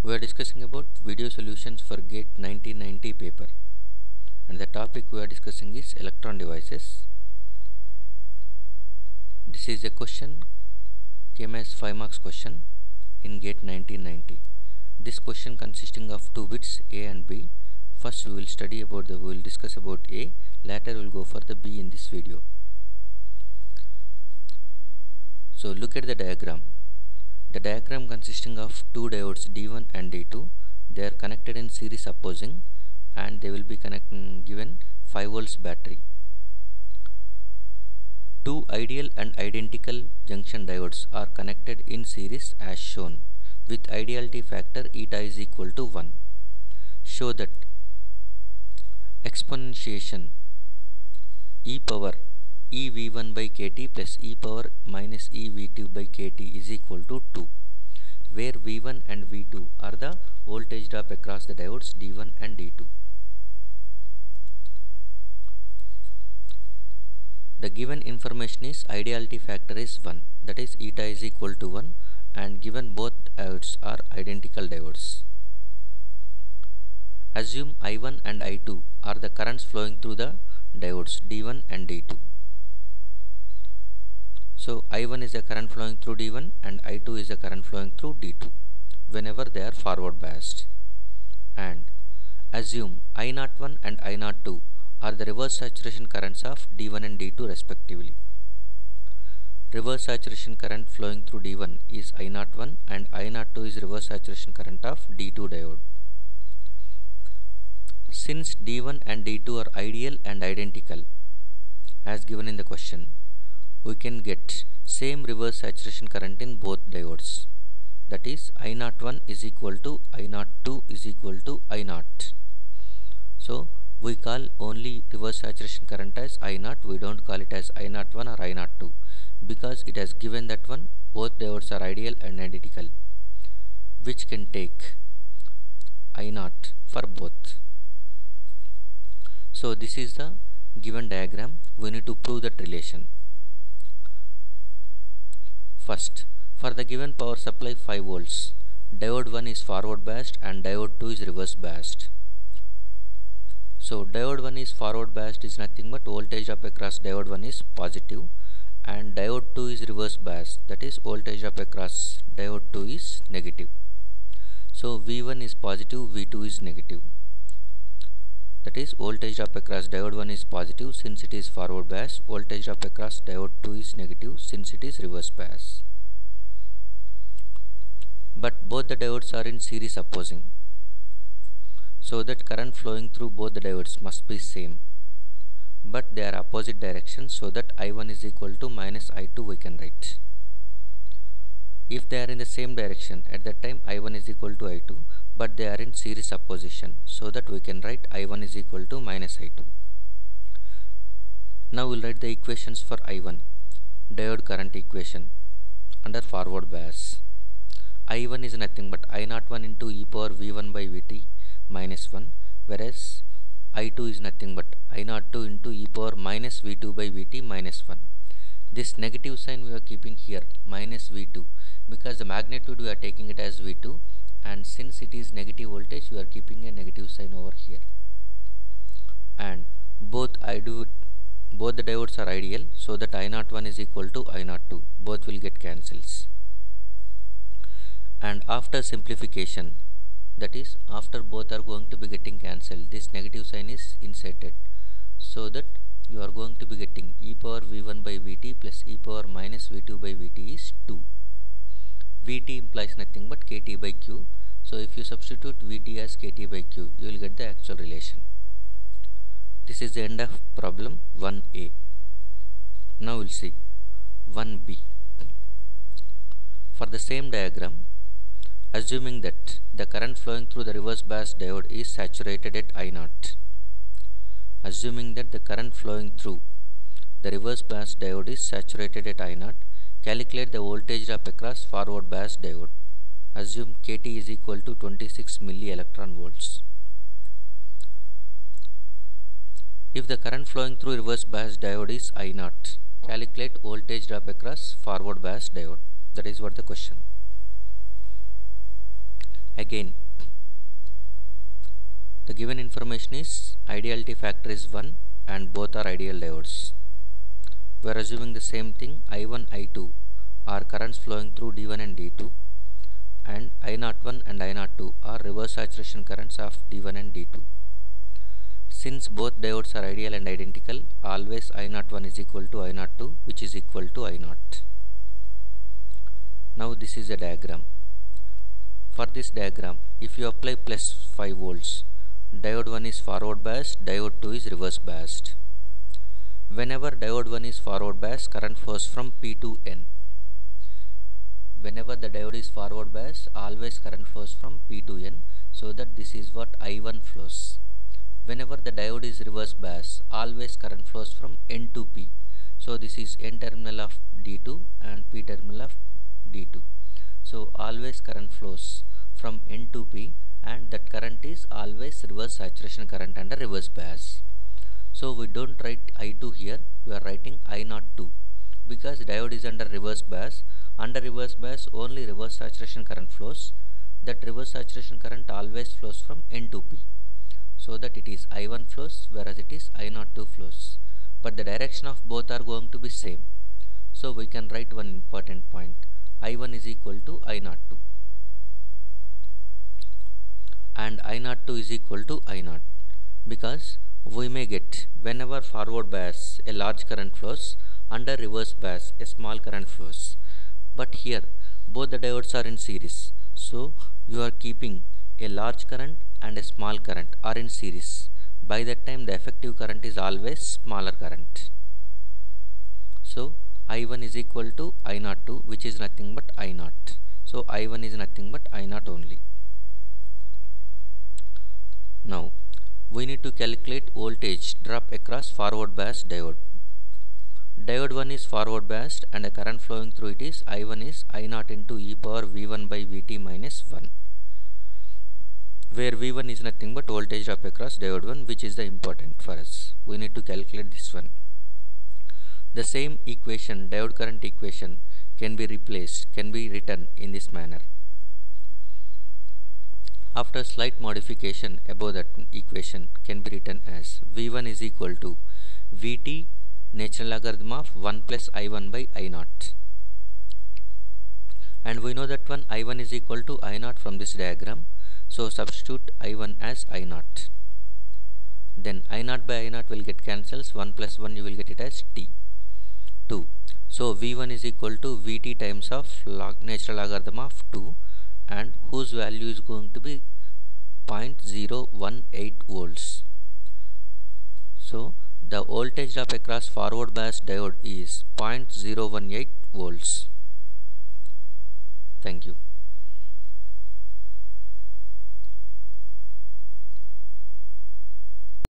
We are discussing about video solutions for GATE 1990 paper, and the topic we are discussing is electron devices. This is a question came as 5 marks question in GATE 1990. This question consisting of 2 bits A and B. First we will discuss about A, later we will go for the B in this video. So look at the diagram. The diagram consisting of 2 diodes D1 and D2. They are connected in series opposing and they will be given 5 volts battery. 2 ideal and identical junction diodes are connected in series as shown with ideality factor eta is equal to 1. Show that exponentiation e power eV1 by kT plus e power minus eV2 by kT is equal to 2, where V1 and V2 are the voltage drop across the diodes D1 and D2. The given information is ideality factor is 1, that is eta is equal to 1, and given both diodes are identical diodes. Assume I1 and I2 are the currents flowing through the diodes D1 and D2. So I1 is a current flowing through D1 and I2 is a current flowing through D2 whenever they are forward biased. And assume I01 and I02 are the reverse saturation currents of D1 and D2 respectively. Reverse saturation current flowing through D1 is I01 and I02 is reverse saturation current of D2 diode. Since D1 and D2 are ideal and identical as given in the question, we can get same reverse saturation current in both diodes, that is I01 is equal to I02 is equal to I0. So we call only reverse saturation current as I0, we don't call it as I01 or I02 because it has given that one both diodes are ideal and identical, which can take I0 for both. So this is the given diagram. We need to prove that relation. First, for the given power supply 5 volts, diode 1 is forward biased and diode 2 is reverse biased. So diode 1 is forward biased is nothing but voltage drop across diode 1 is positive and diode 2 is reverse biased, that is voltage drop across diode 2 is negative. So V1 is positive, V2 is negative. That is voltage drop across diode 1 is positive since it is forward bias, voltage drop across diode 2 is negative since it is reverse bias. But both the diodes are in series opposing, so that current flowing through both the diodes must be same, but they are opposite directions, so that I1 is equal to minus I2 we can write. If they are in the same direction, at that time I1 is equal to I2, but they are in series opposition, so that we can write I1 is equal to minus I2. Now we will write the equations for I1, diode current equation under forward bias. I1 is nothing but I01 into e power V1 by Vt minus 1, whereas I2 is nothing but I02 into e power minus V2 by Vt minus 1. This negative sign we are keeping here minus V2 because the magnitude we are taking it as V2, and since it is negative voltage we are keeping a negative sign over here. And both the diodes are ideal, so that I01 is equal to I02, both will get cancels. And after simplification, that is after both are going to be getting cancelled, this negative sign is inserted, so that you are going to be getting e power V1 by Vt plus e power minus V2 by Vt is 2. Vt implies nothing but kT by Q, so if you substitute Vt as kT by Q, you will get the actual relation. This is the end of problem 1a. Now we will see 1b. For the same diagram, assuming that the current flowing through the reverse bias diode is saturated at I0. Assuming that the current flowing through the reverse bias diode is saturated at I0, calculate the voltage drop across forward bias diode. Assume kT is equal to 26 milli electron volts. If the current flowing through reverse bias diode is I0, calculate voltage drop across forward bias diode. That is what the question. Again, the given information is ideality factor is 1 and both are ideal diodes. We are assuming the same thing. I1, I2 are currents flowing through D1 and D2, and I01 and I02 are reverse saturation currents of D1 and D2. Since both diodes are ideal and identical, always I01 is equal to I02, which is equal to I0. Now this is a diagram. For this diagram, if you apply plus 5 volts, diode 1 is forward biased, diode 2 is reverse biased. Whenever diode 1 is forward biased, current flows from P to N. Whenever the diode is forward biased, always current flows from P to N, so that this is what I1 flows. Whenever the diode is reverse biased, always current flows from N to P. So this is N terminal of D2 and P terminal of D2. So always current flows from N to P, and that current is always reverse saturation current under reverse bias. So we don't write I2 here, we are writing I02, because diode is under reverse bias. Under reverse bias only reverse saturation current flows. That reverse saturation current always flows from N to P, so that it is I1 flows whereas it is I02 flows, but the direction of both are going to be same. So we can write one important point: I1 is equal to I02 and I02 is equal to I0, because we may get, whenever forward bias a large current flows, under reverse bias a small current flows. But here both the diodes are in series, so you are keeping a large current and a small current are in series. By that time the effective current is always smaller current. So I1 is equal to I02, which is nothing but I0. So I1 is nothing but I0 only. Now we need to calculate voltage drop across forward bias diode. Diode 1 is forward biased and a current flowing through it is I1 is I0 into e power V1 by Vt minus 1, where V1 is nothing but voltage drop across diode 1, which is the important for us. We need to calculate this one. The same equation, diode current equation, can be written in this manner. After slight modification above that equation can be written as V1 is equal to Vt natural logarithm of 1 plus I1 by I0, and we know that one I1 is equal to I0 from this diagram, so substitute I1 as I0. Then I0 by I0 will get cancels, 1 plus 1 you will get it as T 2. So V1 is equal to Vt times of natural logarithm of 2, and whose value is going to be 0.018 volts. So the voltage drop across forward bias diode is 0.018 volts. Thank you.